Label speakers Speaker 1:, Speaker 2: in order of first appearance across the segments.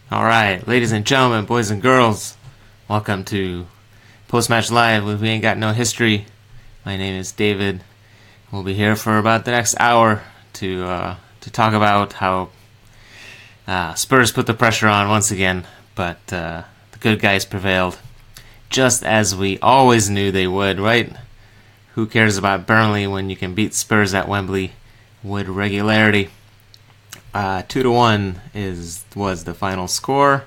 Speaker 1: All right, ladies and gentlemen, boys and girls, welcome to Post Match Live with We Ain't Got No History. My name is David. We'll be here for about the next hour to talk about how Spurs put the pressure on once again, but the good guys prevailed, just as we always knew they would, right? Who cares about Burnley when you can beat Spurs at Wembley with regularity? 2-1 was the final score.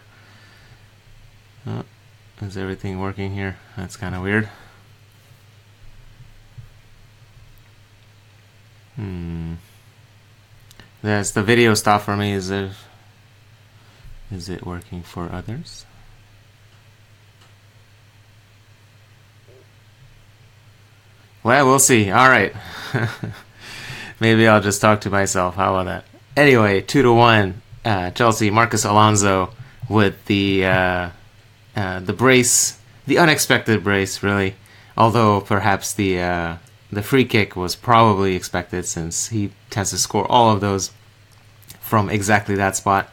Speaker 1: Is everything working here? That's kind of weird. That's the video stop for me. Is it working for others? Well, we'll see. All right. Maybe I'll just talk to myself. How about that? Anyway, 2-1. Chelsea, Marcus Alonso with the brace, the unexpected brace, really. Although perhaps the free kick was probably expected, since he tends to score all of those from exactly that spot.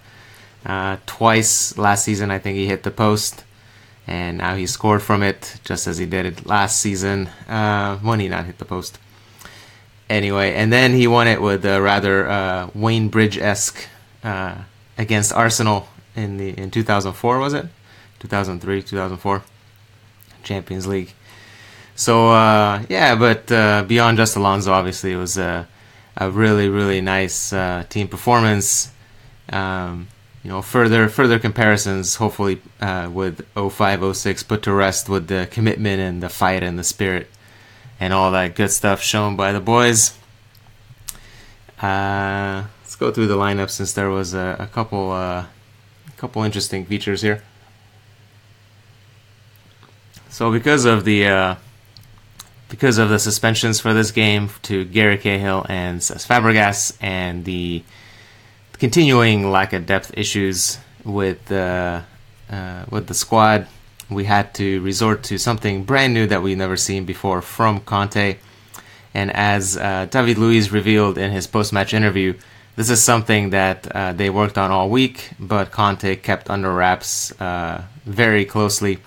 Speaker 1: Twice last season, I think he hit the post, and now he scored from it, just as he did it last season when he not hit the post. Anyway, and then he won it with a rather Wayne Bridge-esque against Arsenal in 2004, was it? 2003, 2004 Champions League. So but beyond just Alonso, obviously it was a really, really nice team performance. Further comparisons, hopefully with 05-06 put to rest with the commitment and the fight and the spirit and all that good stuff shown by the boys. Let's go through the lineup, since there was a couple interesting features here. So because of the suspensions for this game to Gary Cahill and Cesc Fabregas, and the continuing lack of depth issues with the squad, we had to resort to something brand new that we've never seen before from Conte. And as David Luiz revealed in his post-match interview, this is something that they worked on all week, but Conte kept under wraps very closely.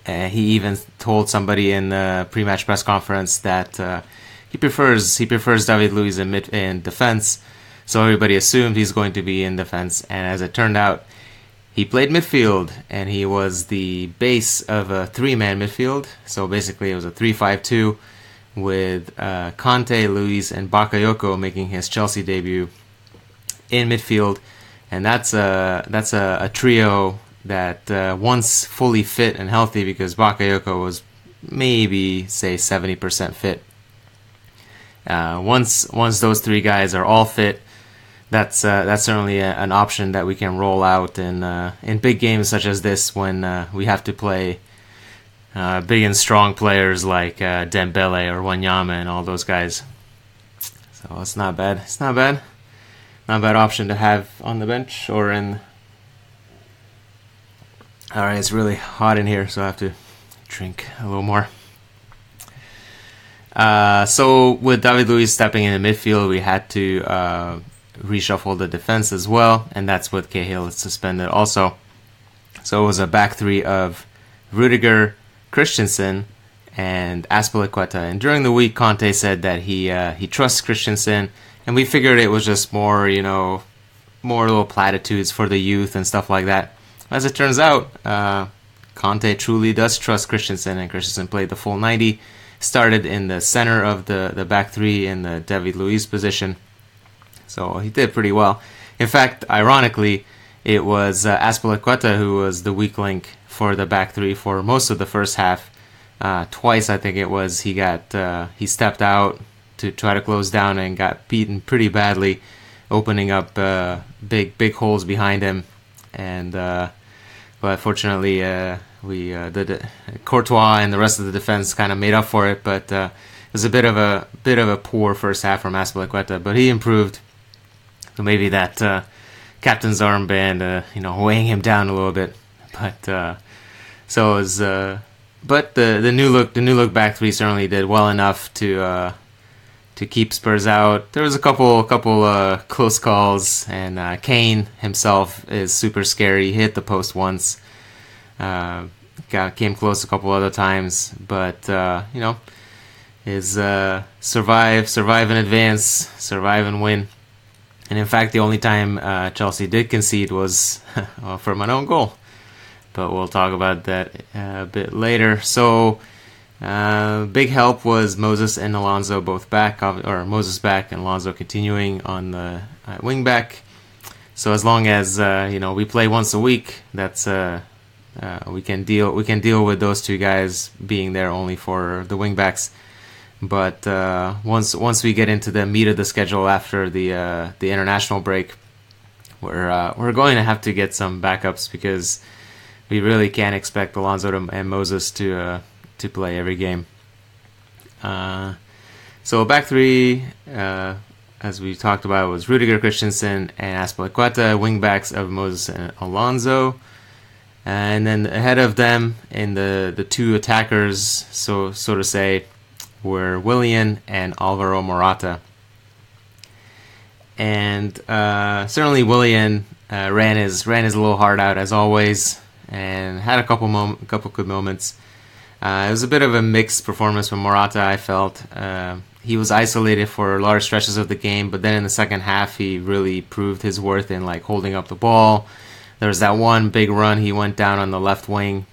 Speaker 1: He even told somebody in the pre-match press conference that he prefers David Luiz in defense. So everybody assumed he's going to be in defense, and as it turned out, he played midfield, and he was the base of a three-man midfield. So basically, it was a 3-5-2 with Conte, Luiz, and Bakayoko making his Chelsea debut in midfield, and that's a trio that once fully fit and healthy, because Bakayoko was maybe say 70% fit. Once those three guys are all fit, that's certainly an option that we can roll out in big games such as this, when we have to play big and strong players like Dembele or Wanyama and all those guys. So it's not bad. Not a bad option to have on the bench or in. All right, it's really hot in here, so I have to drink a little more. So with David Luiz stepping in the midfield, we had to reshuffle the defense as well, and that's what Cahill suspended also. So it was a back three of Rudiger, Christensen, and Azpilicueta. And during the week, Conte said that he trusts Christensen, and we figured it was just more little platitudes for the youth and stuff like that. As it turns out, Conte truly does trust Christensen, and Christensen played the full 90, started in the center of the back three in the David Luiz position. So he did pretty well. In fact, ironically, it was Azpilicueta who was the weak link for the back three for most of the first half. Twice, I think it was, he stepped out to try to close down and got beaten pretty badly, opening up big holes behind him. And but fortunately, Courtois and the rest of the defense kind of made up for it. But it was a bit of a poor first half from Azpilicueta, but he improved. So maybe that captain's armband, weighing him down a little bit. But so it was. But the new look back three certainly did well enough to keep Spurs out. There was a couple close calls, and Kane himself is super scary. He hit the post once, came close a couple other times, but is survive and advance, survive and win. And in fact, the only time Chelsea did concede was from an own goal. But we'll talk about that a bit later. So, big help was Moses and Alonso both back, or Moses back and Alonso continuing on the wing back. So as long as we play once a week, that's we can deal with those two guys being there only for the wing backs. But once we get into the meat of the schedule after the international break, we're going to have to get some backups because we really can't expect Alonso and Moses to play every game. So back three, as we talked about, was Rudiger, Christensen, and Azpilicueta, wing backs of Moses and Alonso. And then ahead of them in the two attackers, so to say, were Willian and Alvaro Morata. And certainly Willian ran his little heart out as always, and had a couple good moments. It was a bit of a mixed performance from Morata, I felt. He was isolated for large stretches of the game, but then in the second half he really proved his worth in holding up the ball. There was that one big run, he went down on the left wing,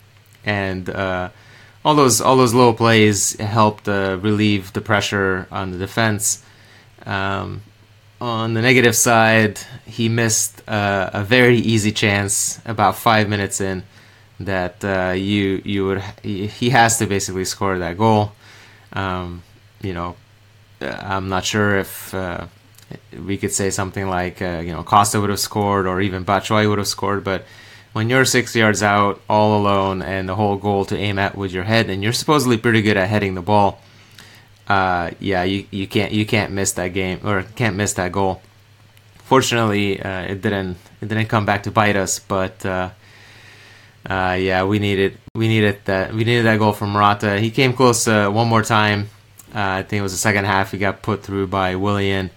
Speaker 1: and all those little plays helped relieve the pressure on the defense. On the negative side, he missed a very easy chance about 5 minutes in that he has to basically score that goal. I'm not sure if we could say something like Costa would have scored or even Batshuayi would have scored, but when you're 6 yards out all alone and the whole goal to aim at with your head, and you're supposedly pretty good at heading the ball, you can't miss that game or can't miss that goal. Fortunately, it didn't come back to bite us, but we needed that goal from Morata. He came close one more time. I think it was the second half. He got put through by Willian,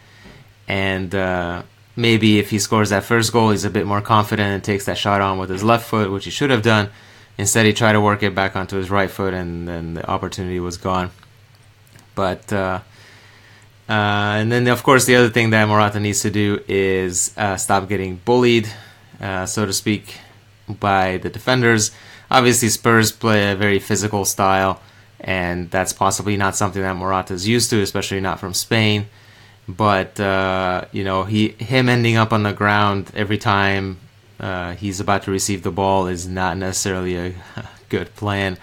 Speaker 1: and maybe if he scores that first goal, he's a bit more confident and takes that shot on with his left foot, which he should have done. Instead, he tried to work it back onto his right foot, and then the opportunity was gone. But and then, of course, the other thing that Morata needs to do is stop getting bullied, so to speak, by the defenders. Obviously, Spurs play a very physical style, and that's possibly not something that Morata is used to, especially not from Spain. But him ending up on the ground every time he's about to receive the ball is not necessarily a good plan.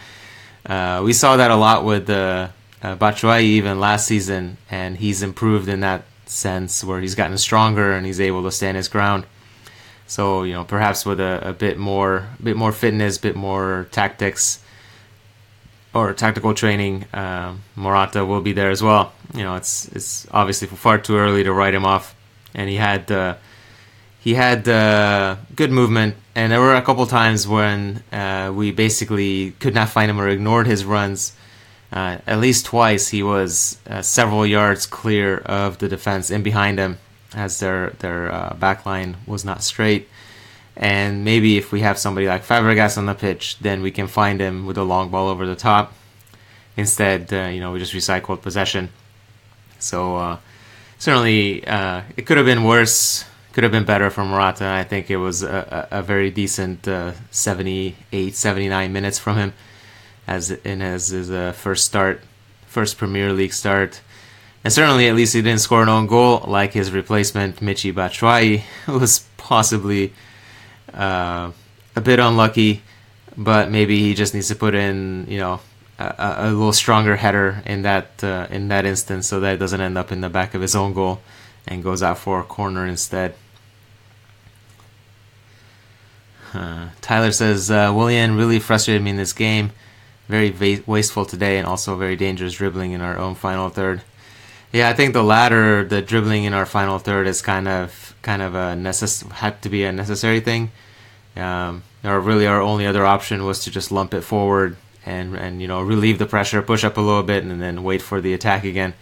Speaker 1: We saw that a lot with Batshuayi even last season, and he's improved in that sense where he's gotten stronger and he's able to stand his ground. So perhaps with a bit more fitness, bit more tactics or tactical training, Morata will be there as well. It's obviously far too early to write him off, and he had good movement, and there were a couple times when we basically could not find him or ignored his runs. At least twice he was several yards clear of the defense and behind him, as their back line was not straight. And maybe if we have somebody like Fabregas on the pitch, then we can find him with a long ball over the top. Instead, we just recycled possession. So certainly it could have been worse, could have been better for Morata. I think it was a very decent 78, 79 minutes from him as his first Premier League start. And certainly at least he didn't score an own goal like his replacement, Michy Batshuayi, who was possibly a bit unlucky, but maybe he just needs to put in, a little stronger header in that instance, so that it doesn't end up in the back of his own goal and goes out for a corner instead. Tyler says, Willian really frustrated me in this game. Very wasteful today, and also very dangerous dribbling in our own final third. Yeah, I think the latter, the dribbling in our final third, is kind of had to be a necessary thing. Our only other option was to just lump it forward and relieve the pressure, push up a little bit, and then wait for the attack again.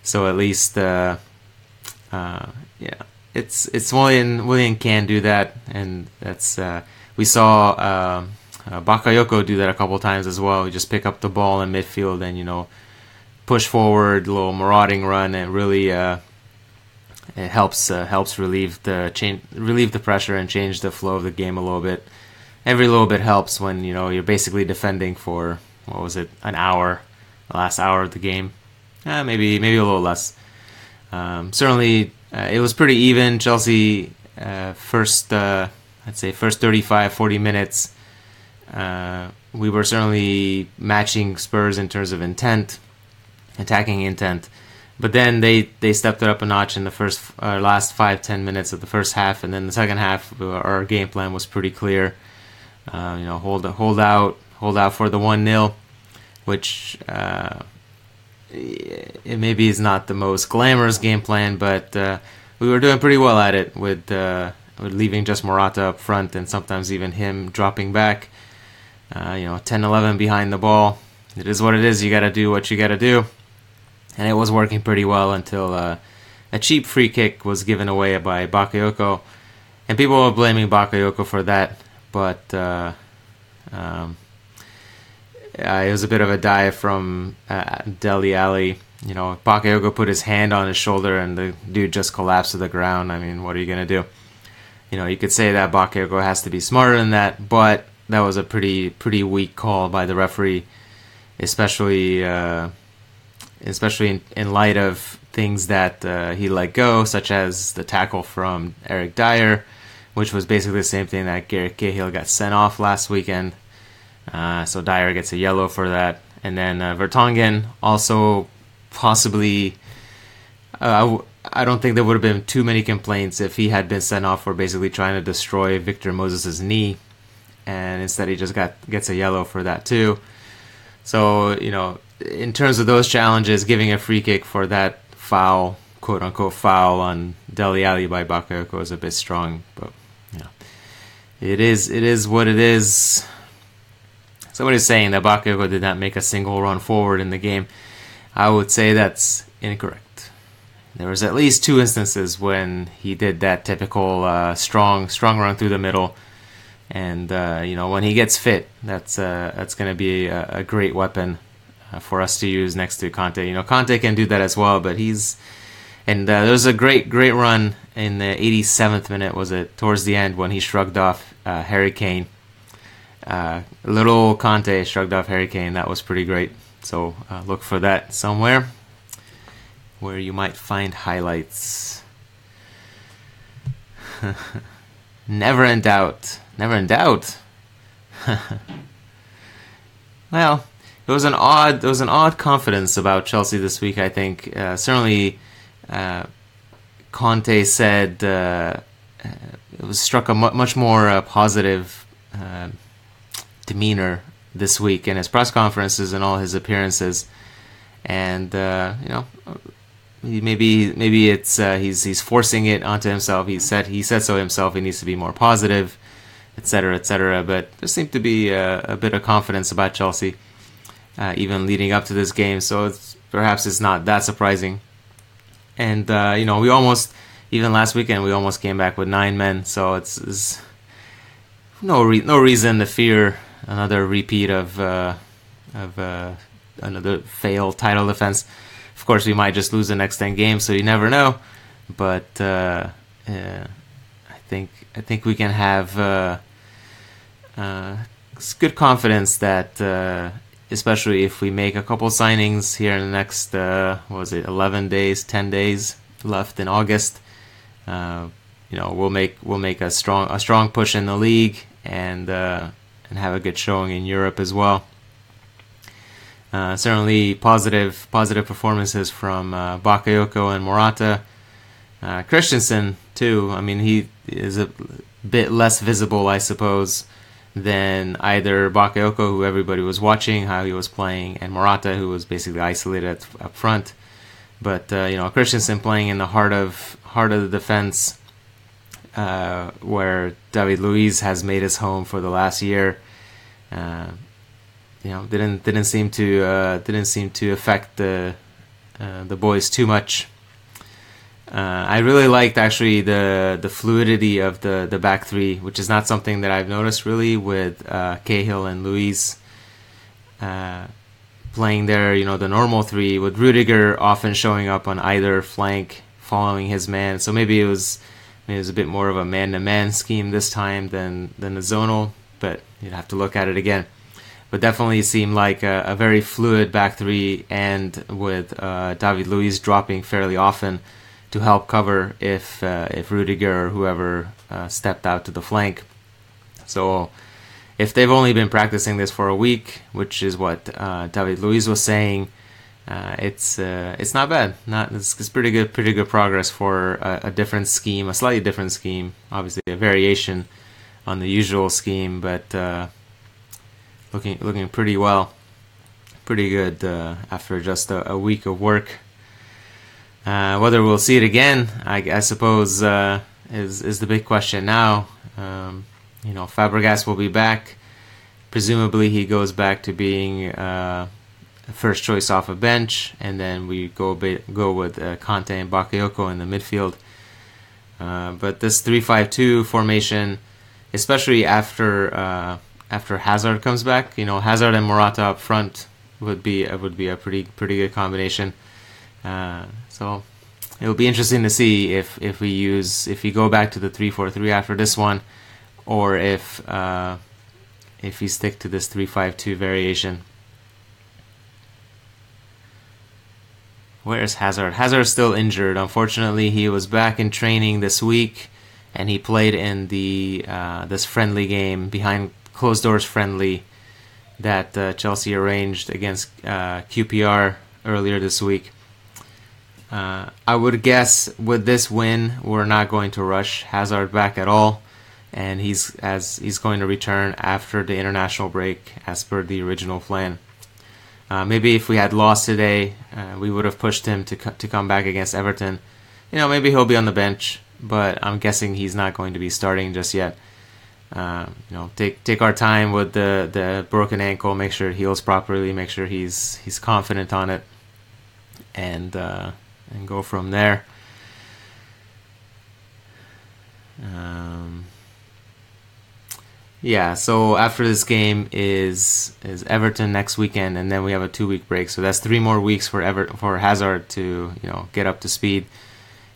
Speaker 1: So at least, yeah, it's Willian can do that, and that's we saw Bakayoko do that a couple times as well. You just pick up the ball in midfield and push forward, a little marauding run, and really it helps relieve the pressure and change the flow of the game a little bit. Every little bit helps when you're basically defending for what was it, an hour, the last hour of the game, maybe a little less. Certainly, it was pretty even. Chelsea first 35, 40 minutes. We were certainly matching Spurs in terms of attacking intent. But then they stepped it up a notch in the last 5-10 minutes of the first half, and then the second half, our game plan was pretty clear. Hold out for the 1-0, which it maybe is not the most glamorous game plan, but we were doing pretty well at it with leaving just Morata up front and sometimes even him dropping back. 10-11 behind the ball. It is what it is. You got to do what you got to do. And it was working pretty well until a cheap free kick was given away by Bakayoko. And people were blaming Bakayoko for that. But it was a bit of a dive from Dele Alli. Bakayoko put his hand on his shoulder and the dude just collapsed to the ground. I mean, what are you going to do? You could say that Bakayoko has to be smarter than that, but that was a pretty weak call by the referee, especially in light of things that he let go, such as the tackle from Eric Dyer, which was basically the same thing that Gareth Cahill got sent off last weekend. So Dyer gets a yellow for that. And then Vertonghen also possibly... I don't think there would have been too many complaints if he had been sent off for basically trying to destroy Victor Moses' knee. And instead he just gets a yellow for that too. So, in terms of those challenges, giving a free kick for that foul, quote-unquote foul, on Dele Alli by Bakayoko is a bit strong. But, it is what it is. Somebody's saying that Bakayoko did not make a single run forward in the game. I would say that's incorrect. There was at least 2 instances when he did that typical strong run through the middle. And, when he gets fit, that's going to be a great weapon for us to use next to Conte. Conte can do that as well, but there was a great run in the 87th minute, was it, towards the end, when he shrugged off Harry Kane. Little Conte shrugged off Harry Kane. That was pretty great. So look for that somewhere where you might find highlights. Never in doubt. Never in doubt. Well, there was an odd confidence about Chelsea this week, I think. Certainly, Conte said it was struck a much more positive demeanor this week in his press conferences and all his appearances. And maybe it's he's forcing it onto himself. He said so himself. He needs to be more positive, etc., etc. But there seemed to be a bit of confidence about Chelsea, even leading up to this game. So perhaps it's not that surprising. And we almost, even last weekend, we almost came back with 9 men. So it's no reason to fear another repeat of another failed title defense. Of course, we might just lose the next 10 games, so you never know. But I think we can have good confidence that, especially if we make a couple signings here in the next 11 days, 10 days left in August. We'll make a strong push in the league and have a good showing in Europe as well. Certainly positive performances from Bakayoko and Morata. Christensen too. I mean, he is a bit less visible, I suppose, than either Bakayoko, who everybody was watching how he was playing, and Morata, who was basically isolated up front. But Christensen playing in the heart of the defense, where David Luiz has made his home for the last year. Didn't seem to affect the the boys too much. I really liked actually the fluidity of the back three, which is not something that I've noticed really with Cahill and Luiz playing there. The normal three with Rudiger often showing up on either flank, following his man. So maybe it was a bit more of a man-to-man scheme this time than a zonal, but you'd have to look at it again. But definitely seemed like a very fluid back three, and with David Luiz dropping fairly often to help cover if Rudiger or whoever stepped out to the flank. So if they've only been practicing this for a week, which is what David Luiz was saying, it's not bad. It's pretty good progress for a different scheme, a slightly different scheme. Obviously a variation on the usual scheme, but looking pretty well, pretty good after just a week of work. Whether we'll see it again, I suppose, is the big question now. Fabregas will be back. Presumably, he goes back to being first choice off a bench, and then we go with Conte and Bakayoko in the midfield. But this 3-5-2 formation, especially after Hazard comes back, Hazard and Morata up front would be a pretty good combination. So it'll be interesting to see if we go back to the 3-4-3 after this one, or if we stick to this 3-5-2 variation. Where is Hazard? Hazard's still injured. Unfortunately, he was back in training this week, and he played in the this friendly game, behind closed doors friendly, that Chelsea arranged against QPR earlier this week. I would guess with this win, we're not going to rush Hazard back at all, and he's going to return after the international break, as per the original plan. Maybe if we had lost today, we would have pushed him to come back against Everton. Maybe he'll be on the bench, but I'm guessing he's not going to be starting just yet. Take our time with the broken ankle, make sure it heals properly, make sure he's confident on it, and go from there. So after this game is Everton next weekend, and then we have a 2-week break. So that's 3 more weeks for Hazard to get up to speed.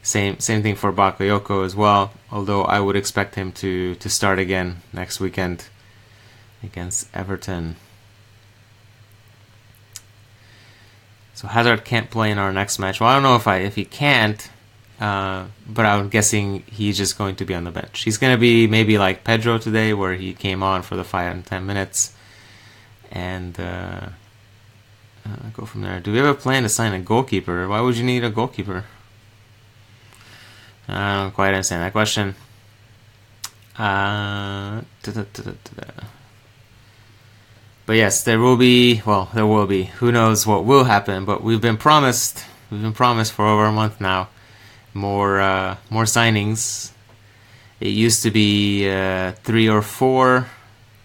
Speaker 1: Same thing for Bakayoko as well. Although I would expect him to start again next weekend against Everton. So Hazard can't play in our next match. Well, I don't know if he can't, but I'm guessing he's just going to be on the bench. He's going to be maybe like Pedro today, where he came on for the 5 and 10 minutes, and go from there. Do we have a plan to sign a goalkeeper? Why would you need a goalkeeper? I don't quite understand that question. But yes, there will be. Who knows what will happen? But we've been promised for over a month now more signings. It used to be 3 or 4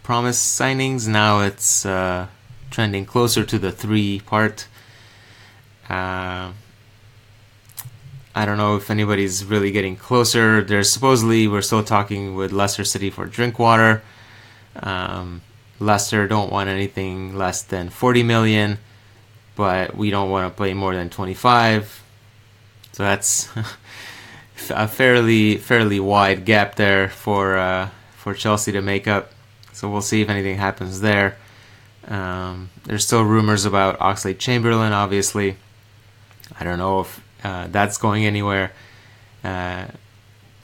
Speaker 1: promised signings. Now it's trending closer to the 3 part. I don't know if anybody's really getting closer. We're still talking with Leicester City for Drinkwater. Leicester don't want anything less than 40 million, but we don't want to pay more than 25. So that's a fairly wide gap there for Chelsea to make up. So we'll see if anything happens there. There's still rumors about Oxlade-Chamberlain, obviously. I don't know if that's going anywhere.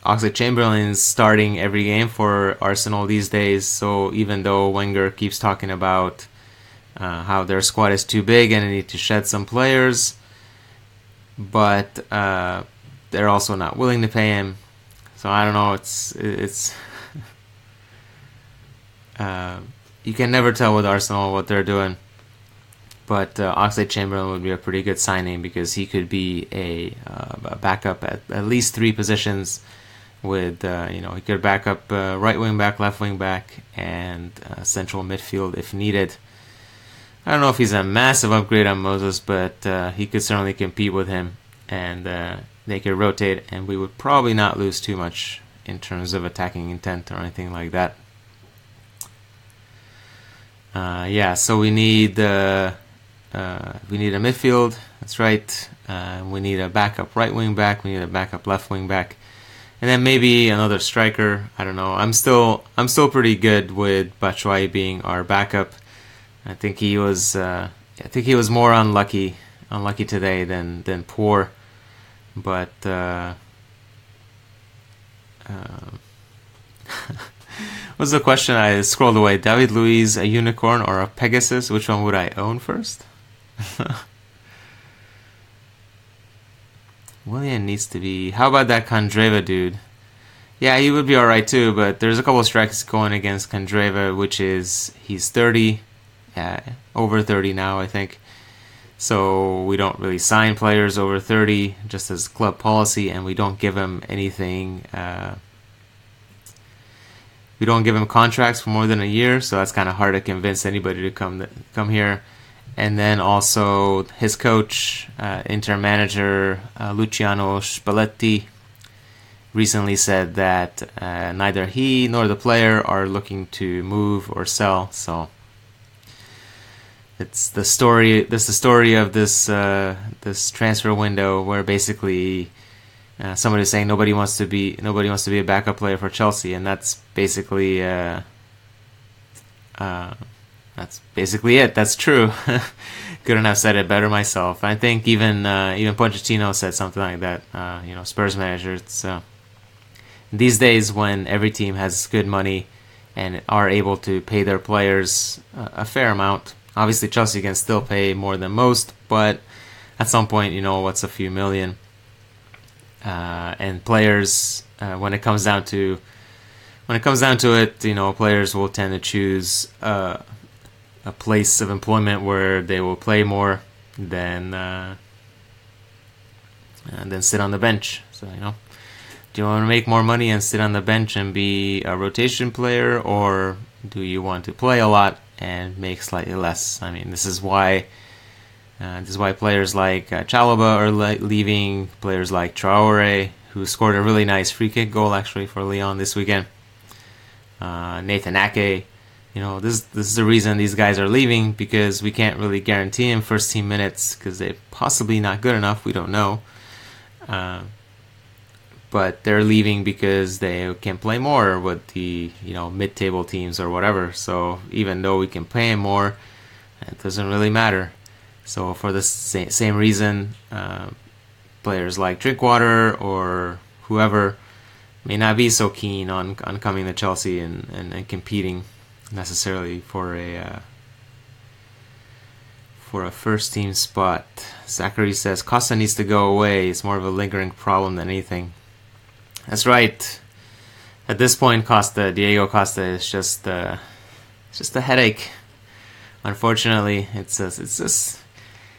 Speaker 1: Oxlade-Chamberlain's starting every game for Arsenal these days, so even though Wenger keeps talking about how their squad is too big and they need to shed some players, but they're also not willing to pay him. So I don't know, it's you can never tell with Arsenal what they're doing. But Oxlade-Chamberlain would be a pretty good signing, because he could be a backup at least 3 positions. With he could back up right wing back, left wing back, and central midfield if needed. I don't know if he's a massive upgrade on Moses, but he could certainly compete with him, and they could rotate, and we would probably not lose too much in terms of attacking intent or anything like that. So we need a midfield. That's right. We need a backup right wing back. We need a backup left wing back, and then maybe another striker. I don't know. I'm still pretty good with Batshuayi being our backup. I think he was more unlucky today than poor, but what's the question? I scrolled away. David Luiz, a unicorn or a Pegasus? Which one would I own first? Willian needs to be... How about that Kandreva dude? Yeah, he would be alright too, but there's a couple of strikes going against Kandreva, which is... He's 30, over 30 now, I think. So we don't really sign players over 30, just as club policy, and we don't give him anything... we don't give him contracts for more than a year, so that's kind of hard to convince anybody to come here. And then also his coach, Inter manager Luciano Spalletti, recently said that neither he nor the player are looking to move or sell. So it's the story. This the story of this transfer window, where basically somebody's saying nobody wants to be a backup player for Chelsea, and that's basically it. That's true. Couldn't have said it better myself. I think even Pochettino said something like that. Spurs manager. It's these days when every team has good money and are able to pay their players a fair amount. Obviously, Chelsea can still pay more than most, but at some point, what's a few million? And players, when it comes down to it, players will tend to choose a place of employment where they will play more than sit on the bench. So do you want to make more money and sit on the bench and be a rotation player, or do you want to play a lot and make slightly less? I mean, this is why players like Chalobah are leaving. Players like Traore, who scored a really nice free kick goal actually for Lyon this weekend. Nathan Ake. This is the reason these guys are leaving, because we can't really guarantee him first team minutes because they're possibly not good enough. We don't know. But they're leaving because they can play more with the mid-table teams or whatever. So even though we can pay him more, it doesn't really matter. So for the same reason, players like Drinkwater or whoever may not be so keen on coming to Chelsea and competing necessarily for a first team spot. Zachary says Costa needs to go away. It's more of a lingering problem than anything. That's right. At this point, Diego Costa is just a headache. Unfortunately, it's just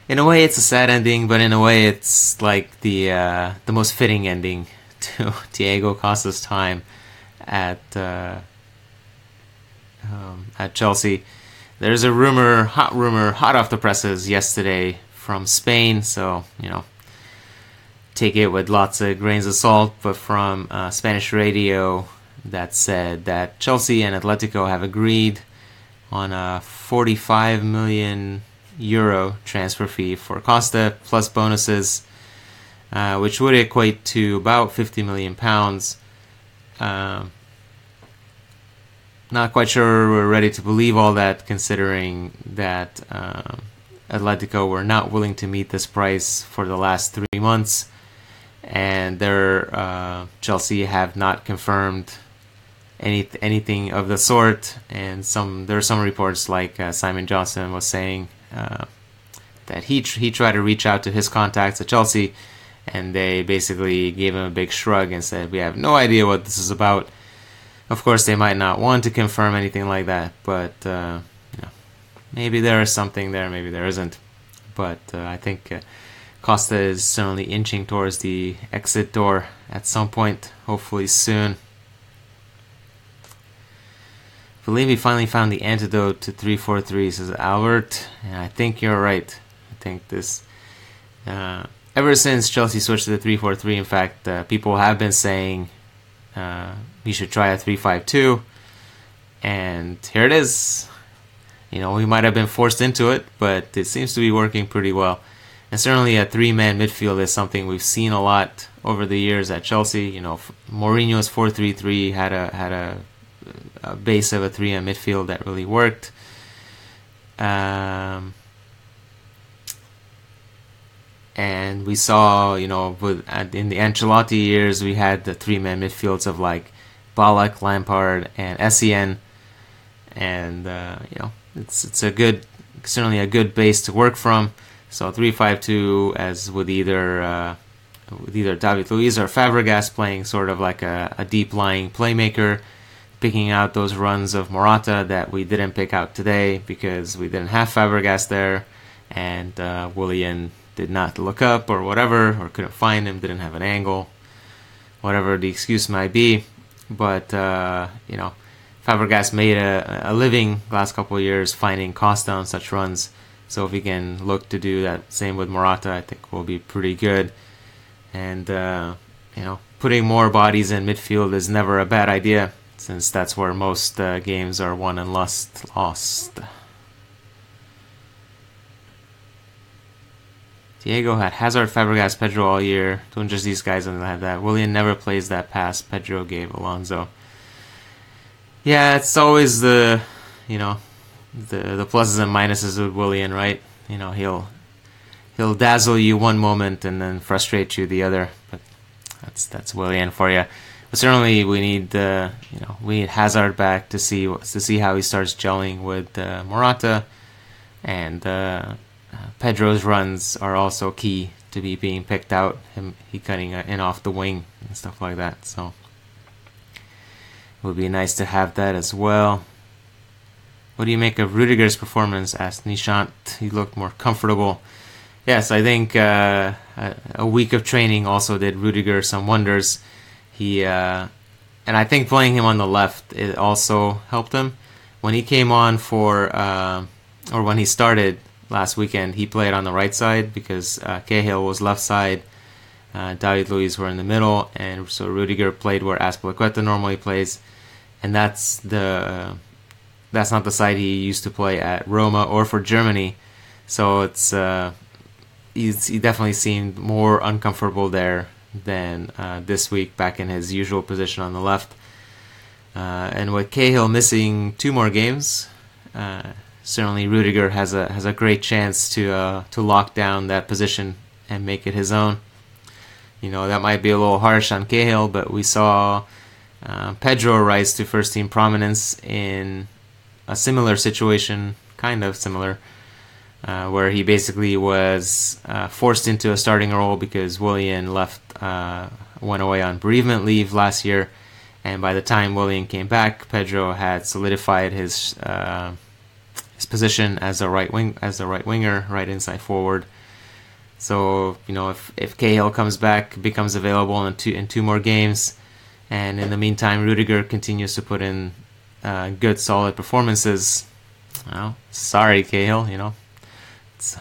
Speaker 1: in a way it's a sad ending, but in a way it's like the most fitting ending to Diego Costa's time at Chelsea. There's a hot off the presses yesterday from Spain, so take it with lots of grains of salt, but from Spanish radio that said that Chelsea and Atletico have agreed on a 45 million euro transfer fee for Costa plus bonuses, which would equate to about 50 million pounds. Not quite sure we're ready to believe all that, considering that Atletico were not willing to meet this price for the last 3 months, and Chelsea have not confirmed anything of the sort. And there are some reports, like Simon Johnson was saying, that he tried to reach out to his contacts at Chelsea, and they basically gave him a big shrug and said, we have no idea what this is about. Of course, they might not want to confirm anything like that, but maybe there is something there, maybe there isn't. But I think Costa is certainly inching towards the exit door at some point, hopefully soon. believe he finally found the antidote to 3-4-3, says Albert, and I think you're right. I think this, ever since Chelsea switched to the 3-4-3, in fact, people have been saying we should try a 3-5-2, and here it is. You know, we might have been forced into it, but it seems to be working pretty well. And certainly a three-man midfield is something we've seen a lot over the years at Chelsea. You know, Mourinho's 4-3-3 had a base of a three-man midfield that really worked. And we saw, you know, in the Ancelotti years, we had the three-man midfields of like Ballack, Lampard, and Essien. And, you know, it's certainly a good base to work from. So 3-5-2 as with either David Luiz or Fabregas playing sort of like a deep-lying playmaker, picking out those runs of Morata that we didn't pick out today because we didn't have Fabregas there, and Willian did not look up or whatever, or couldn't find him, didn't have an angle, whatever the excuse might be. But, you know, Fabregas made a living last couple of years finding Costa on such runs. So if we can look to do that same with Morata, I think we'll be pretty good. And, you know, putting more bodies in midfield is never a bad idea, since that's where most games are won and lost. Diego had Hazard, Fabregas, Pedro all year. Don't just these guys don't have that. Willian never plays that pass Pedro gave Alonso. Yeah, it's always the pluses and minuses with Willian, right? You know, he'll dazzle you one moment and then frustrate you the other. But that's Willian for you. But certainly we need Hazard back to see how he starts gelling with Morata, and Pedro's runs are also key to being picked out. He cutting in off the wing and stuff like that. So it would be nice to have that as well. What do you make of Rudiger's performance? Asked Nishant. He looked more comfortable. Yes, I think a week of training also did Rudiger some wonders. And I think playing him on the left, it also helped him. When he came on or when he started last weekend, he played on the right side because Cahill was left side. David Luiz were in the middle, and so Rudiger played where Azpilicueta normally plays, and that's not the side he used to play at Roma or for Germany. So it's he definitely seemed more uncomfortable there than this week back in his usual position on the left. And with Cahill missing 2 more games, certainly Rudiger has a great chance to lock down that position and make it his own. You know, that might be a little harsh on Cahill, but we saw Pedro rise to first team prominence in a similar situation, kind of similar, where he basically was forced into a starting role because Willian went away on bereavement leave last year, and by the time Willian came back, Pedro had solidified his position as a right winger, right inside forward. So, you know, if Cahill comes back, becomes available in two more games, and in the meantime Rudiger continues to put in good solid performances, well, sorry Cahill, you know, it's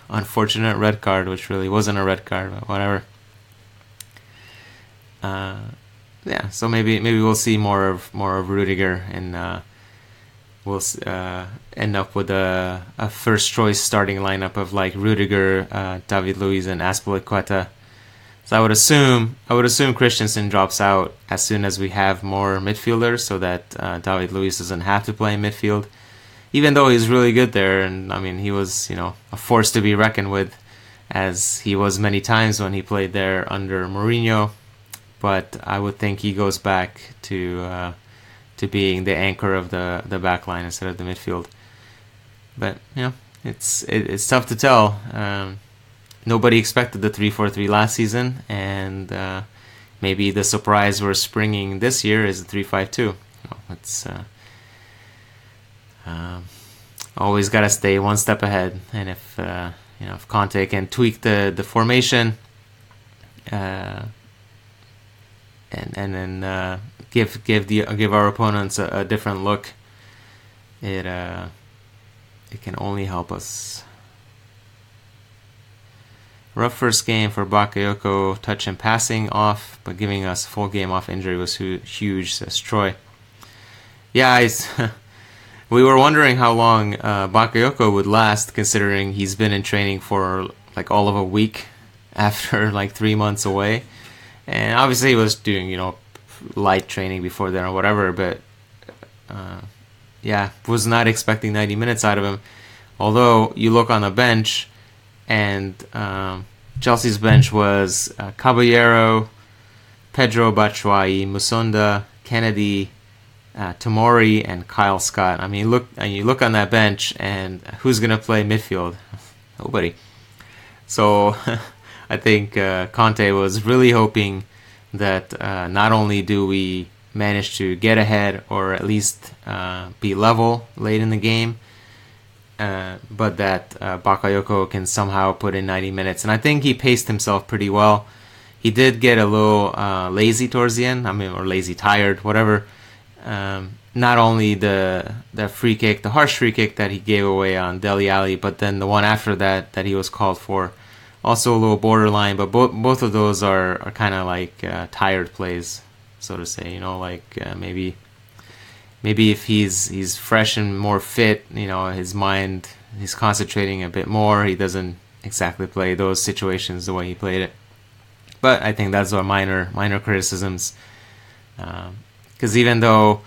Speaker 1: unfortunate red card, which really wasn't a red card, but whatever. Yeah, so maybe we'll see more of Rudiger, and we'll end up with a first choice starting lineup of like Rudiger, David Luiz, and Azpilicueta. So I would assume Christensen drops out as soon as we have more midfielders, so that David Luiz doesn't have to play in midfield, even though he's really good there. And I mean, he was, you know, a force to be reckoned with, as he was many times when he played there under Mourinho. But I would think he goes back to being the anchor of the back line instead of the midfield. But, you know, it's tough to tell. Nobody expected the 3-4-3 last season, and maybe the surprise we're springing this year is the 3-5-2. You know, it's always got to stay one step ahead. And if Conte can tweak the formation, and then give our opponents a different look, it can only help us. Rough first game for Bakayoko, touch and passing off, but giving us full game off injury was huge, says Troy. Yeah, we were wondering how long Bakayoko would last, considering he's been in training for like all of a week after like 3 months away. And obviously he was doing, light training before then or whatever, but was not expecting 90 minutes out of him. Although you look on the bench, and Chelsea's bench was Caballero, Pedro Batshuayi, Musonda, Kennedy, Tomori, and Kyle Scott. I mean, you look on that bench, and who's going to play midfield? Nobody. So I think Conte was really hoping that not only do we manage to get ahead or at least be level late in the game, but that Bakayoko can somehow put in 90 minutes. And I think he paced himself pretty well. He did get a little lazy towards the end, or lazy, tired, whatever. Not only the free kick, the harsh free kick that he gave away on Dele Alli, but then the one after that he was called for, also a little borderline. But both of those are kind of like tired plays, so to say. Maybe if he's fresh and more fit, his mind, he's concentrating a bit more. He doesn't exactly play those situations the way he played it. But I think that's our minor criticisms. Because even though,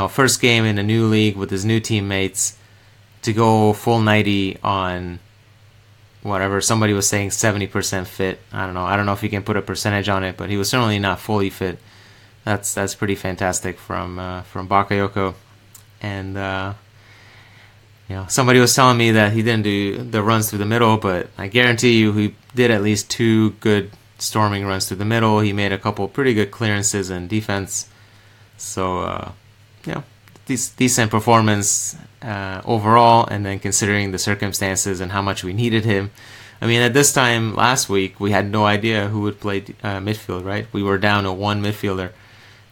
Speaker 1: first game in a new league with his new teammates, to go full 90 on whatever, somebody was saying 70% fit. I don't know if you can put a percentage on it, but he was certainly not fully fit. That's pretty fantastic from Bakayoko. And somebody was telling me that he didn't do the runs through the middle, but I guarantee you he did at least 2 good storming runs through the middle. He made a couple pretty good clearances and defense. So, decent performance overall, and then considering the circumstances and how much we needed him. I mean, at this time last week, we had no idea who would play midfield, right? We were down to one midfielder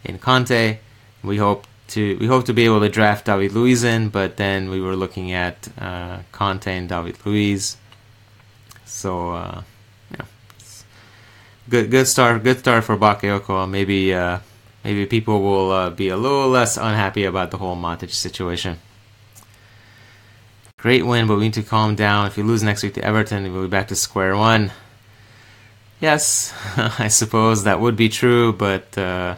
Speaker 1: in Conte. We hope to be able to draft David Luiz in, but then we were looking at Conte and David Luiz. So, good start for Bakayoko. Maybe people will be a little less unhappy about the whole Matic situation. Great win, but we need to calm down. If we lose next week to Everton, we'll be back to square one. Yes, I suppose that would be true, but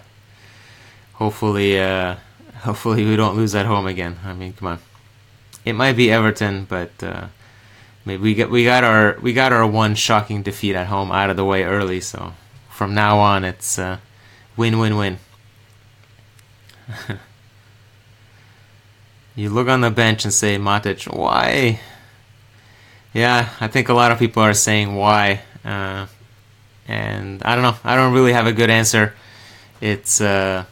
Speaker 1: hopefully we don't lose at home again. I mean, come on. It might be Everton, but maybe we got our one shocking defeat at home out of the way early. So from now on, it's win. You look on the bench and say, Matic, why? Yeah, I think a lot of people are saying why. And I don't know. I don't really have a good answer. It's I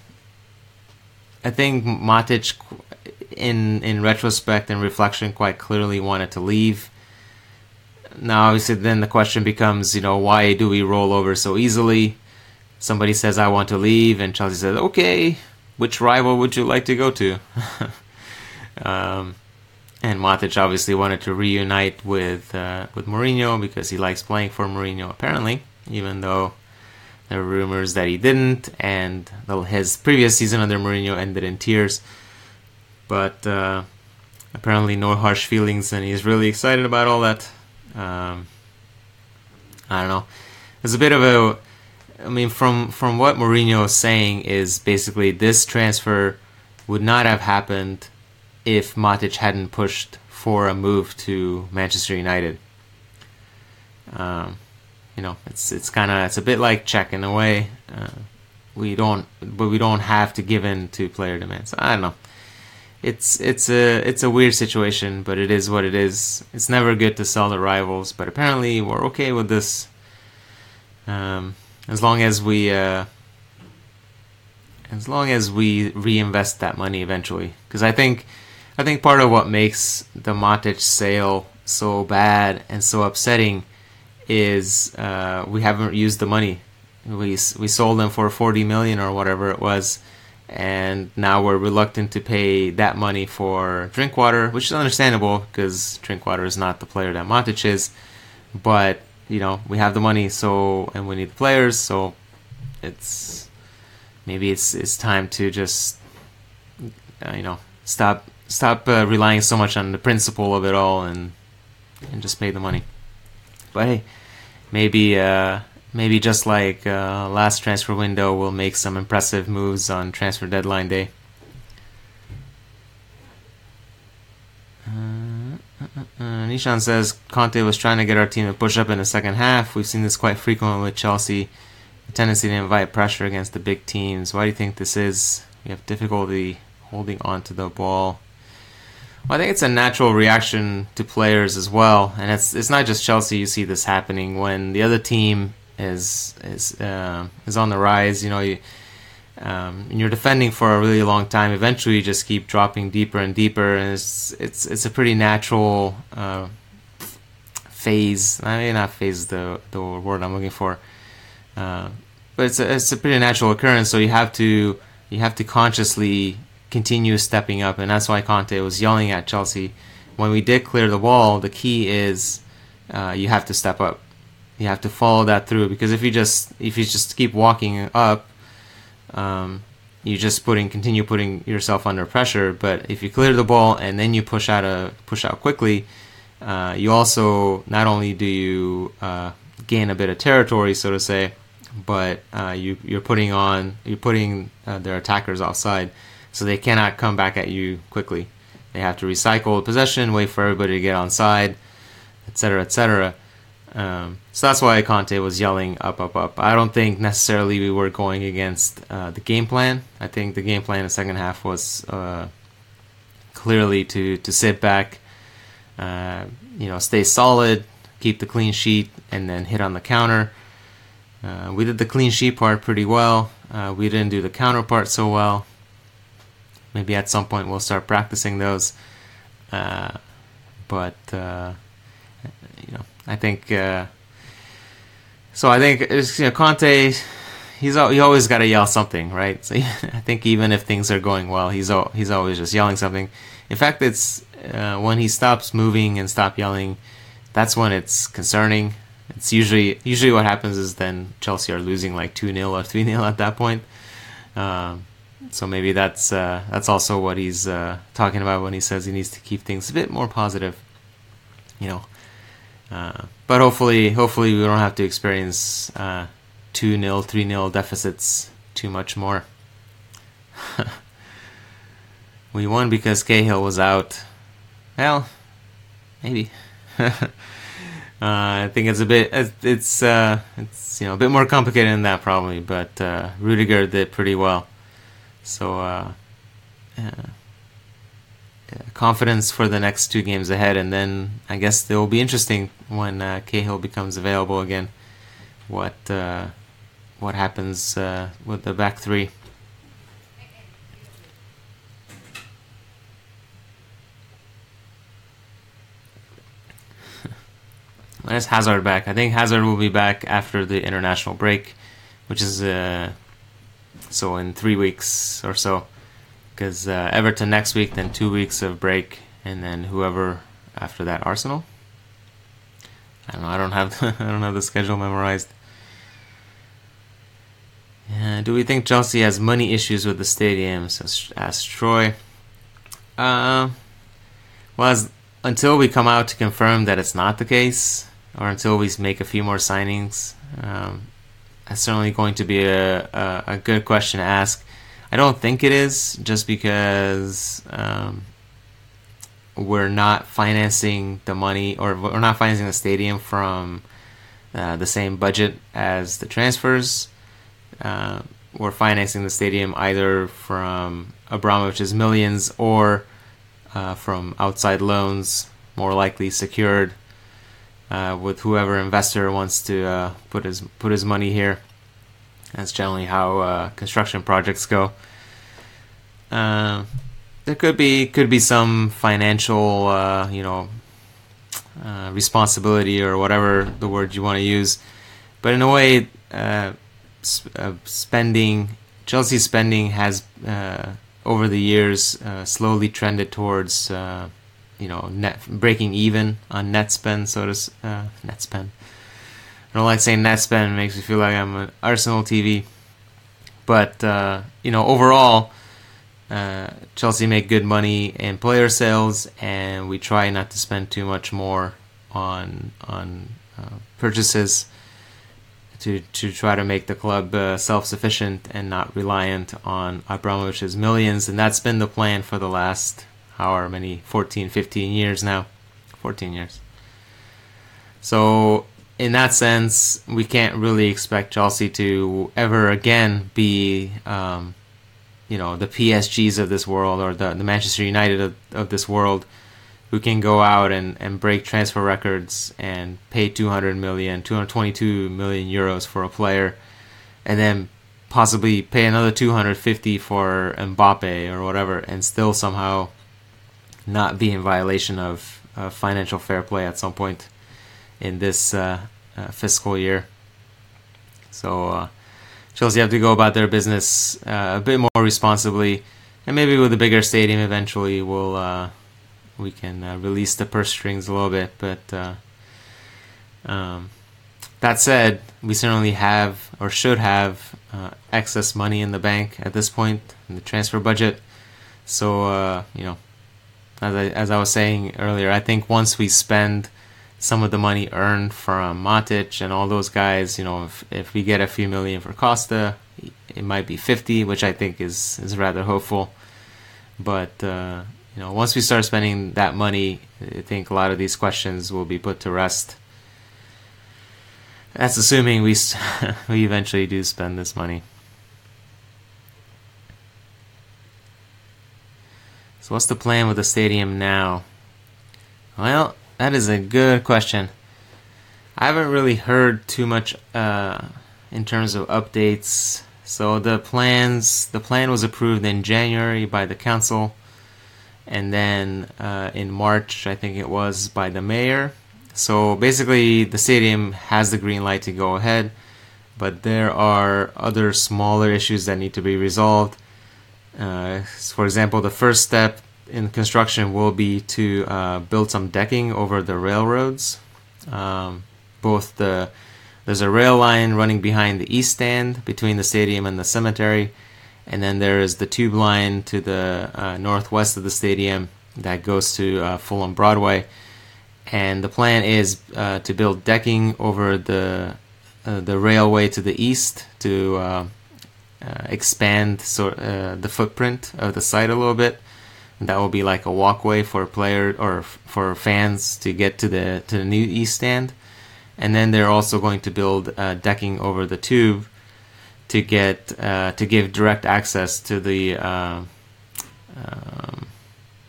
Speaker 1: think Matic, in retrospect and reflection, quite clearly wanted to leave. Now, obviously, then the question becomes, why do we roll over so easily? Somebody says, I want to leave, and Chelsea says, okay, which rival would you like to go to? And Matic obviously wanted to reunite with Mourinho because he likes playing for Mourinho, apparently, even though there were rumors that he didn't, and his previous season under Mourinho ended in tears. But apparently no harsh feelings, and he's really excited about all that. I don't know. There's a bit of a... I mean, from what Mourinho is saying is basically this transfer would not have happened if Matic hadn't pushed for a move to Manchester United. It's a bit like Czech in a way. We don't have to give in to player demands. I don't know. It's a weird situation, but it is what it is. It's never good to sell the rivals, but apparently we're okay with this. As long as we reinvest that money eventually, because I think part of what makes the Matic sale so bad and so upsetting is we haven't used the money. We sold him for 40 million or whatever it was, and now we're reluctant to pay that money for Drinkwater, which is understandable because Drinkwater is not the player that Matic is. But we have the money, and we need the players, so maybe it's time to just stop relying so much on the principle of it all and just pay the money. But hey, maybe just like last transfer window, we'll make some impressive moves on transfer deadline day. Nishan says Conte was trying to get our team to push up in the second half. We've seen this quite frequently with Chelsea. The tendency to invite pressure against the big teams. Why do you think this is? We have difficulty holding on to the ball. Well, I think it's a natural reaction to players as well, and it's not just Chelsea. You see this happening when the other team is on the rise. And you're defending for a really long time. Eventually, you just keep dropping deeper and deeper, and it's a pretty natural phase. I mean, not phase the word I'm looking for, but it's a pretty natural occurrence. So you have to consciously continue stepping up, and that's why Conte was yelling at Chelsea when we did clear the ball. The key is you have to step up. You have to follow that through, because if you just keep walking up, you just continue putting yourself under pressure. But if you clear the ball and then you push out quickly, you also not only do you gain a bit of territory, so to say, but you're putting their attackers offside, so they cannot come back at you quickly. They have to recycle the possession, wait for everybody to get onside, etc., etc. So that's why Conte was yelling up, up, up. I don't think necessarily we were going against the game plan. I think the game plan in the second half was clearly to sit back, stay solid, keep the clean sheet, and then hit on the counter. We did the clean sheet part pretty well. We didn't do the counter part so well. Maybe at some point we'll start practicing those. But I think so. I think it's, Conte. He always got to yell something, right? So I think even if things are going well, he's always just yelling something. In fact, it's when he stops moving and stop yelling, that's when it's concerning. It's usually what happens is then Chelsea are losing like 2-0 or 3-0 at that point. So maybe that's also what he's talking about when he says he needs to keep things a bit more positive. But hopefully we don't have to experience 2-0, 3-0 deficits too much more. We won because Cahill was out. Well, maybe. I think it's a bit more complicated than that probably, but Rudiger did pretty well. So confidence for the next 2 games ahead, and then I guess it will be interesting when Cahill becomes available again. What happens with the back 3? When is Hazard back? I think Hazard will be back after the international break, which is so in 3 weeks or so. Because Everton next week, then 2 weeks of break, and then whoever after that, Arsenal. I don't know. I don't have the schedule memorized. Do we think Chelsea has money issues with the stadium? Asked Troy. Until we come out to confirm that it's not the case, or until we make a few more signings, that's certainly going to be a good question to ask. I don't think it is, just because we're not financing the money, or we're not financing the stadium from the same budget as the transfers. We're financing the stadium either from Abramovich's millions or from outside loans, more likely secured with whoever investor wants to put his money here. That's generally how construction projects go. There could be some financial, responsibility, or whatever the word you want to use, but in a way, spending Chelsea's spending has over the years slowly trended towards net breaking even on net spend. Net spend. I don't like saying net spend; it makes me feel like I'm an Arsenal TV. But overall, Chelsea make good money in player sales, and we try not to spend too much more on purchases to try to make the club self-sufficient and not reliant on Abramovich's millions. And that's been the plan for the last however many 15 years now. 14 years. So in that sense, we can't really expect Chelsea to ever again be the PSGs of this world, or the Manchester United of this world, who can go out and break transfer records and pay 222 million euros for a player, and then possibly pay another 250 for Mbappe or whatever, and still somehow not be in violation of financial fair play at some point in this fiscal year. So Chelsea have to go about their business a bit more responsibly, and maybe with a bigger stadium eventually we can release the purse strings a little bit. But that said, we certainly have, or should have, excess money in the bank at this point in the transfer budget. So as I was saying earlier, I think once we spend some of the money earned from Matic and all those guys, if we get a few million for Costa, it might be 50, which I think is rather hopeful. But once we start spending that money, I think a lot of these questions will be put to rest. That's assuming we eventually do spend this money. So what's the plan with the stadium now? Well, that is a good question. I haven't really heard too much in terms of updates. So the plan was approved in January by the council, and then in March, I think it was, by the mayor. So basically, the stadium has the green light to go ahead, but there are other smaller issues that need to be resolved. For example, the first step in construction will be to build some decking over the railroads. There's a rail line running behind the east stand between the stadium and the cemetery, and then there is the tube line to the northwest of the stadium that goes to Fulham Broadway. And the plan is to build decking over the railway to the east to expand the footprint of the site a little bit. And that will be like a walkway for for fans to get to the new east stand. And then they're also going to build decking over the tube to give direct access to the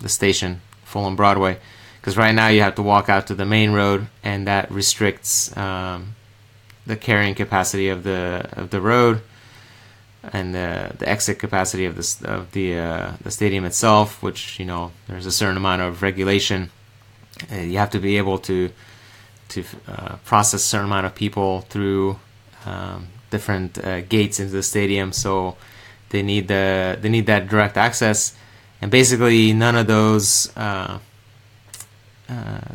Speaker 1: station, Fulham Broadway. Because right now you have to walk out to the main road, and that restricts the carrying capacity of the road and the exit capacity of the stadium itself. Which there's a certain amount of regulation. You have to be able to process a certain amount of people through different gates into the stadium. So they need that direct access, and basically none of those.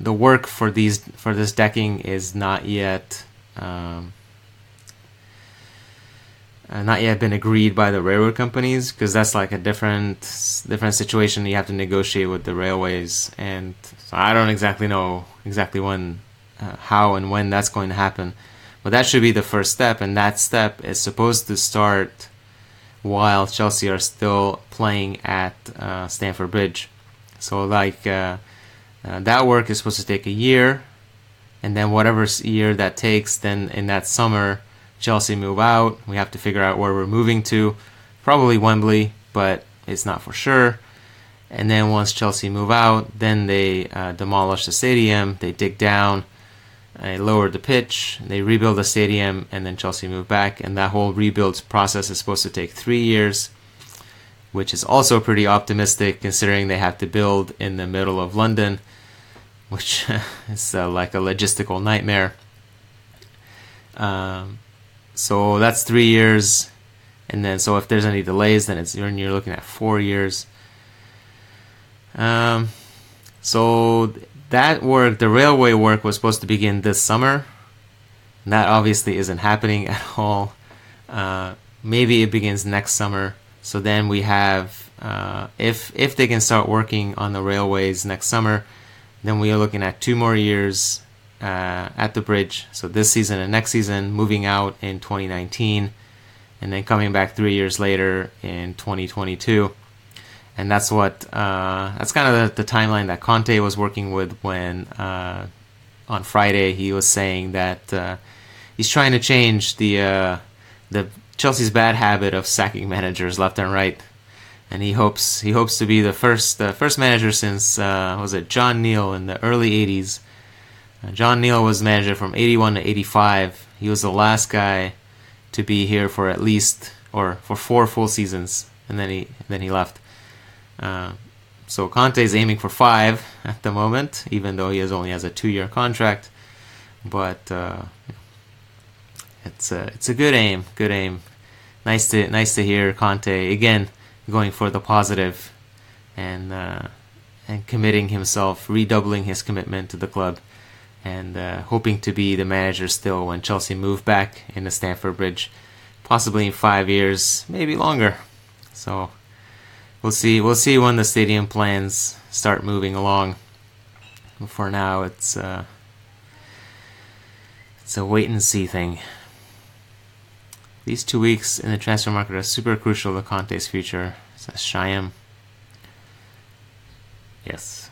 Speaker 1: The work for this decking is not yet been agreed by the railroad companies, because that's like a different situation. You have to negotiate with the railways, and so I don't exactly know when, how and when that's going to happen. But that should be the first step, and that step is supposed to start while Chelsea are still playing at Stamford Bridge. So that work is supposed to take a year, and then whatever year that takes, then in that summer, Chelsea move out. We have to figure out where we're moving to, probably Wembley, but it's not for sure. And then once Chelsea move out, then they demolish the stadium, they dig down, they lower the pitch, they rebuild the stadium, and then Chelsea move back. And that whole rebuild process is supposed to take 3 years, which is also pretty optimistic considering they have to build in the middle of London, which is like a logistical nightmare. So that's 3 years. And then, so if there's any delays, then you're looking at 4 years. So that work, the railway work, was supposed to begin this summer. And that obviously isn't happening at all. Maybe it begins next summer. So then we have, if they can start working on the railways next summer, then we are looking at 2 more years at the bridge. So this season and next season, moving out in 2019, and then coming back 3 years later in 2022. And that's that's kind of the timeline that Conte was working with when on Friday he was saying that he's trying to change the Chelsea's bad habit of sacking managers left and right, and he hopes to be the first manager since was it John Neal in the early 80s. John Neal was manager from 81 to 85. He was the last guy to be here for at least, or for 4 full seasons, and then he left. So Conte is aiming for 5 at the moment, even though he only has a 2-year contract. But it's a good aim. Nice to hear Conte again going for the positive, and committing himself, redoubling his commitment to the club, and hoping to be the manager still when Chelsea move back into Stamford Bridge, possibly in 5 years, maybe longer. So we'll see when the stadium plans start moving along. For now, it's a wait and see thing. These 2 weeks in the transfer market are super crucial to Conte's future, says Shyam. Yes.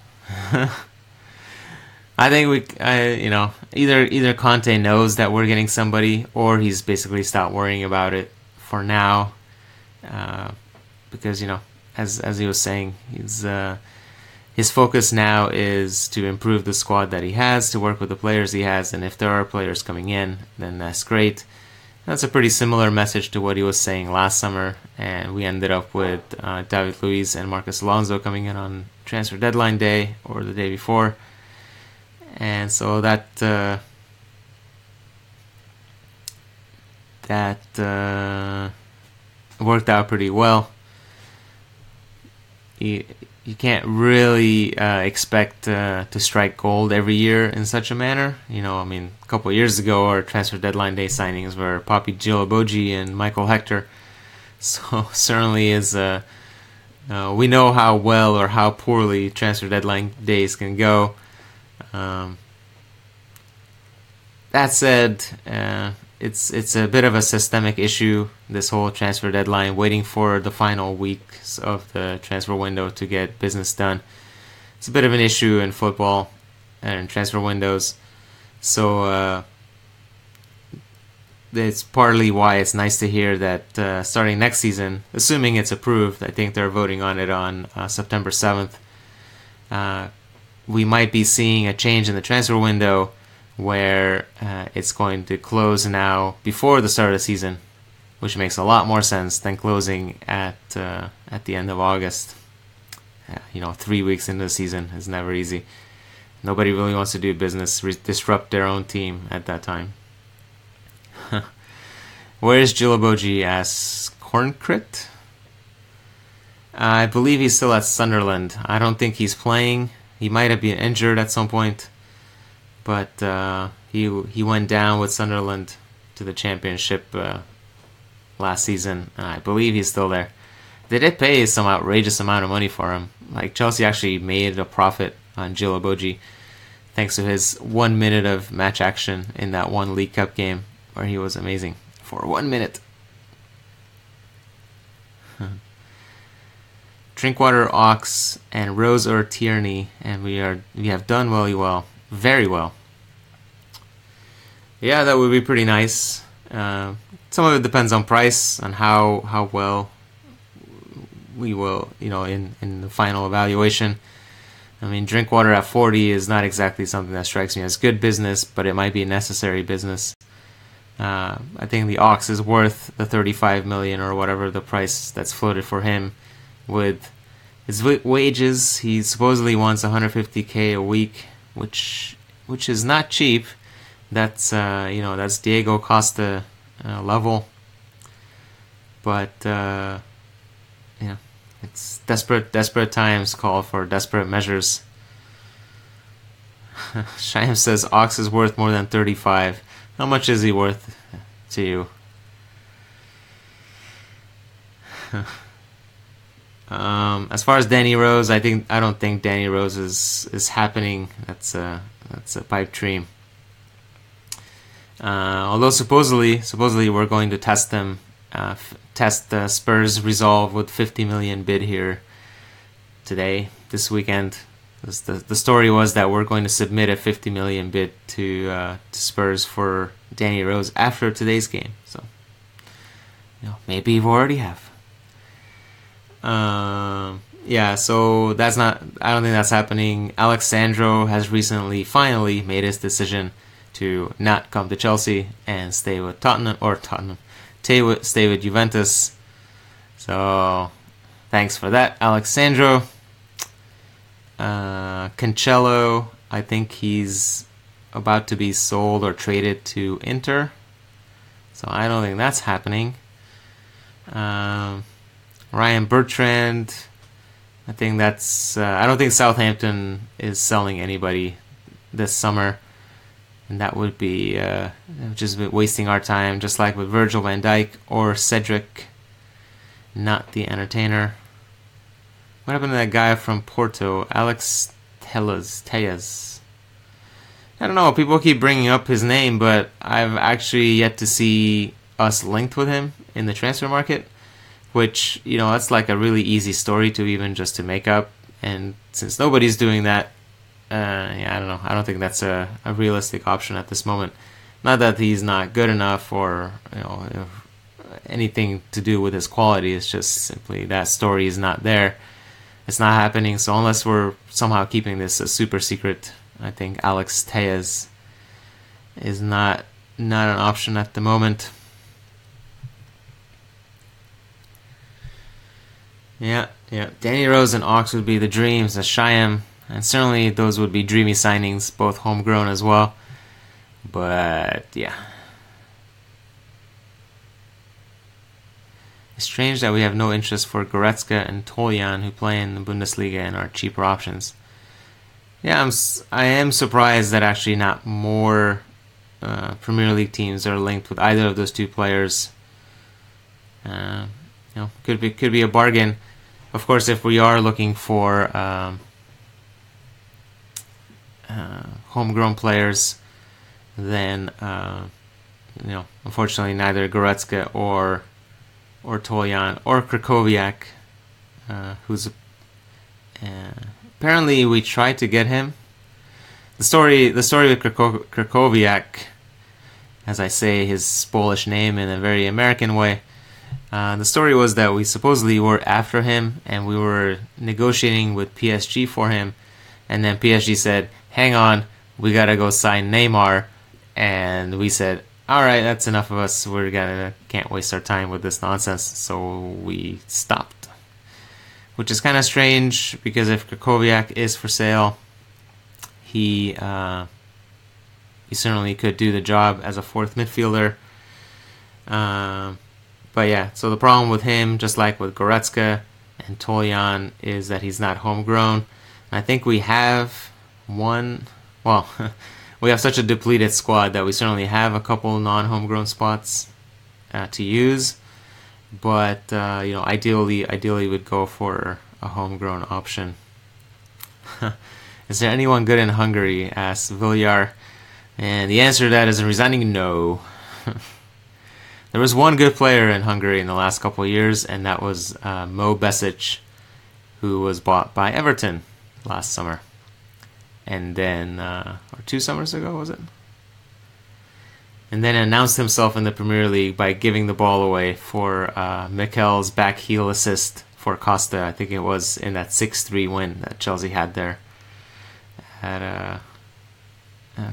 Speaker 1: I think either Conte knows that we're getting somebody, or he's basically stopped worrying about it for now, because as he was saying, his focus now is to improve the squad that he has, to work with the players he has, and if there are players coming in, then that's great. That's a pretty similar message to what he was saying last summer, and we ended up with David Luiz and Marcus Alonso coming in on transfer deadline day or the day before, and so that worked out pretty well. You can't really expect to strike gold every year in such a manner. A couple of years ago, our transfer deadline day signings were Papi Djilobodji and Michael Hector. So certainly we know how well or how poorly transfer deadline days can go. That said, it's a bit of a systemic issue, this whole transfer deadline, waiting for the final weeks of the transfer window to get business done. It's a bit of an issue in football and transfer windows. So it's partly why it's nice to hear that starting next season, assuming it's approved, I think they're voting on it on September 7th, we might be seeing a change in the transfer window where it's going to close now before the start of the season, which makes a lot more sense than closing at the end of August. 3 weeks into the season is never easy. Nobody really wants to do business, disrupt their own team at that time. Where is Djilobodji? Asks Corncrit. I believe he's still at Sunderland. I don't think he's playing. He might have been injured at some point, but he went down with Sunderland to the Championship last season. I believe he's still there. They did pay some outrageous amount of money for him. Like, Chelsea actually made a profit on Djilobodji thanks to his 1 minute of match action in that one League Cup game where he was amazing for 1 minute. Drinkwater, Ox, and Rose or Tierney, and we have done very well. Yeah, that would be pretty nice. Some of it depends on price, on how well we will, in the final evaluation. Drinkwater at 40 is not exactly something that strikes me as good business, but it might be a necessary business. I think the Ox is worth the 35 million or whatever the price that's floated for him. With his wages, he supposedly wants 150k a week, which is not cheap. That's that's Diego Costa level. But it's desperate times call for desperate measures. Shyam says Ox is worth more than 35. How much is he worth to you? As far as Danny Rose, I don't think Danny Rose is happening. That's a pipe dream. Although supposedly we're going to test them, test the Spurs resolve with 50 million bid here this weekend. The story was that we're going to submit a 50 million bid to Spurs for Danny Rose after today's game. So maybe we already have. So that's not. I don't think that's happening. Alexandro has recently finally made his decision to not come to Chelsea and stay with stay with Juventus. So thanks for that, Alexandro. Cancelo, I think he's about to be sold or traded to Inter. So I don't think that's happening. Ryan Bertrand, I think that's. I don't think Southampton is selling anybody this summer, and that would be just wasting our time, just like with Virgil van Dijk or Cedric, not the entertainer. What happened to that guy from Porto, Alex Tejas? I don't know. People keep bringing up his name, but I've actually yet to see us linked with him in the transfer market. Which, that's like a really easy story to even just to make up. And since nobody's doing that, I don't know. I don't think that's a realistic option at this moment. Not that he's not good enough or, anything to do with his quality. It's just simply that story is not there. It's not happening. So unless we're somehow keeping this a super secret, I think Alex Tejas is not an option at the moment. Yeah. Danny Rose and Ox would be the dreams, as Shyam, and certainly those would be dreamy signings, both homegrown as well. But yeah, it's strange that we have no interest for Goretzka and Toljan, who play in the Bundesliga and are cheaper options. Yeah, I am surprised that actually not more Premier League teams are linked with either of those two players. Could be a bargain. Of course, if we are looking for homegrown players, then unfortunately neither Goretzka or Toljan or Krakowiak, who's apparently we tried to get him. The story with Krakowiak, as I say his Polish name in a very American way. The story was that we supposedly were after him and we were negotiating with PSG for him, and then PSG said, hang on, we gotta go sign Neymar, and we said, alright, that's enough of us, can't waste our time with this nonsense, so we stopped. Which is kind of strange, because if Krakowiak is for sale, he certainly could do the job as a fourth midfielder. But yeah, so the problem with him, just like with Goretzka and Toljan, is that he's not homegrown. And I think we have we have such a depleted squad that we certainly have a couple non-homegrown spots to use. But ideally would go for a homegrown option. Is there anyone good in Hungary? Asks Villar. And the answer to that is a resounding no. There was one good player in Hungary in the last couple of years, and that was Mo Besic, who was bought by Everton last summer. And then, or 2 summers ago, was it? And then announced himself in the Premier League by giving the ball away for Mikel's back heel assist for Costa. I think it was in that 6-3 win that Chelsea had there at a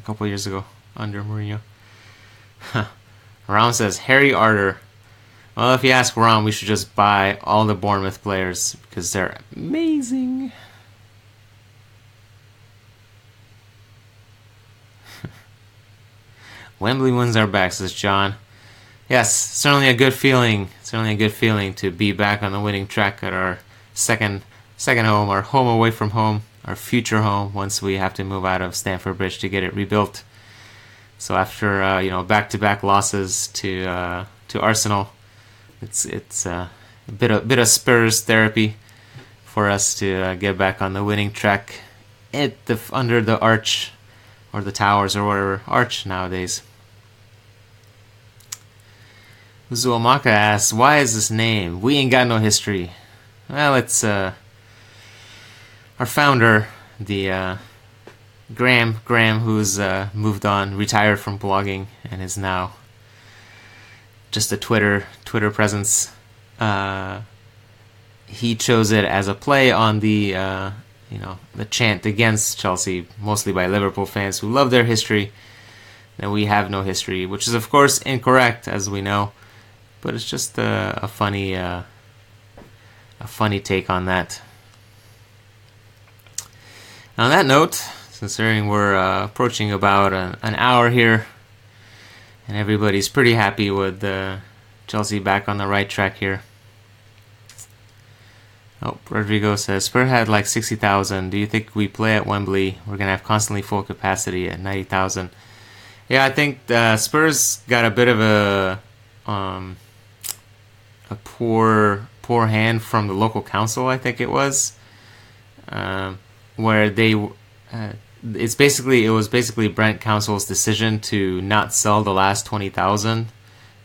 Speaker 1: couple of years ago under Mourinho. Ram says, Harry Arter. Well, if you ask Ram, we should just buy all the Bournemouth players because they're amazing. Wembley wins our back, says John. Yes, certainly a good feeling. Certainly a good feeling to be back on the winning track at our second home, our home away from home, our future home. Once we have to move out of Stamford Bridge to get it rebuilt. So after back-to-back losses to Arsenal, it's a bit of Spurs therapy for us to get back on the winning track under the arch or the towers or whatever arch nowadays. Zuomaka asks, why is this name? We ain't got no history. Well, it's our founder, the Graham, who's moved on, retired from blogging, and is now just a Twitter presence. He chose it as a play on the chant against Chelsea, mostly by Liverpool fans who love their history, that we have no history, which is of course incorrect, as we know. But it's just a funny take on that. On that note, considering we're approaching about an hour here, and everybody's pretty happy with Chelsea back on the right track here. Oh, Rodrigo says, Spurs had like 60,000. Do you think we play at Wembley? We're going to have constantly full capacity at 90,000. Yeah, I think Spurs got a bit of a poor hand from the local council, I think it was, where they it was basically Brent Council's decision to not sell the last 20,000,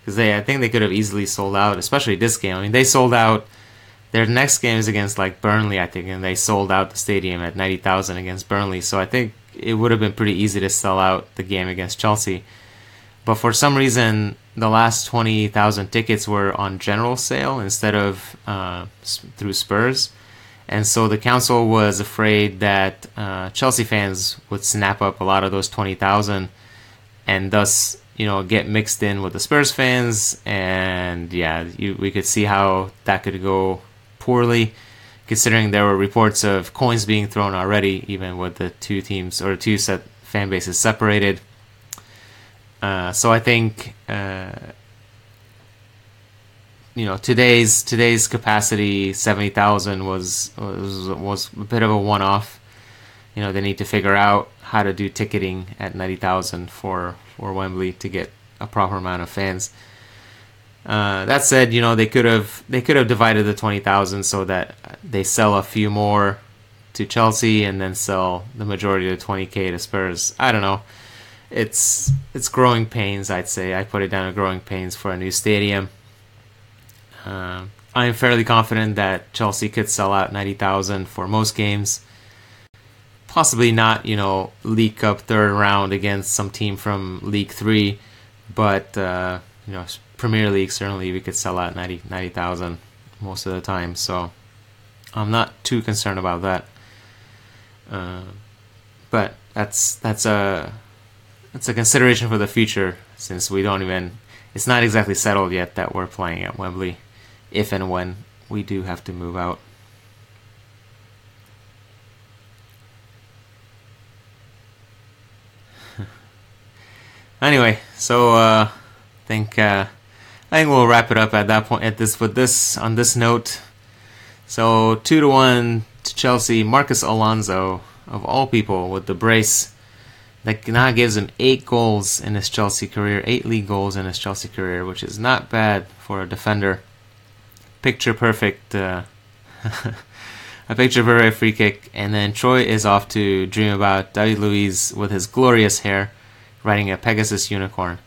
Speaker 1: because I think they could have easily sold out, especially this game. I mean, they sold out. Their next game is against like Burnley, I think, and they sold out the stadium at 90,000 against Burnley. So I think it would have been pretty easy to sell out the game against Chelsea. But for some reason, the last 20,000 tickets were on general sale instead of through Spurs. And so the council was afraid that Chelsea fans would snap up a lot of those 20,000 and thus, get mixed in with the Spurs fans. And yeah, we could see how that could go poorly, considering there were reports of coins being thrown already, even with the two teams or two set fan bases separated. So I think today's capacity 70,000 was a bit of a one-off. They need to figure out how to do ticketing at 90,000 for Wembley to get a proper amount of fans. That said, they could have divided the 20,000 so that they sell a few more to Chelsea and then sell the majority of the 20K to Spurs. I don't know. It's growing pains, I'd say. I put it down to growing pains for a new stadium. I'm fairly confident that Chelsea could sell out 90,000 for most games. Possibly not, League Cup third round against some team from League 3, but Premier League, certainly we could sell out 90,000 most of the time. So I'm not too concerned about that. But that's a consideration for the future, since it's not exactly settled yet that we're playing at Wembley, if and when we do have to move out. Anyway, so I think we'll wrap it up at that point. On this note, so 2-1 to Chelsea. Marcus Alonso, of all people, with the brace. That now gives him 8 goals in his Chelsea career, 8 league goals in his Chelsea career, which is not bad for a defender. Picture perfect, a picture perfect free kick. And then Troy is off to dream about David Luiz with his glorious hair, riding a Pegasus unicorn.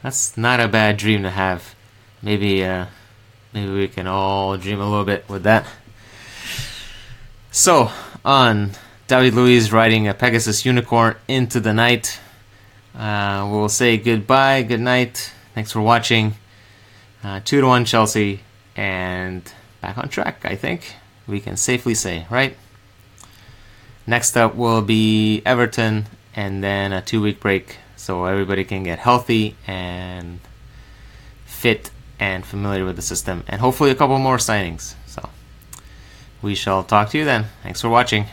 Speaker 1: That's not a bad dream to have. Maybe we can all dream a little bit with that. So on David Luiz riding a Pegasus unicorn into the night. We'll say goodbye, good night. Thanks for watching. 2-1 Chelsea, and back on track, I think we can safely say, right? Next up will be Everton, and then a 2-week break, so everybody can get healthy and fit and familiar with the system, and hopefully a couple more signings. So we shall talk to you then. Thanks for watching.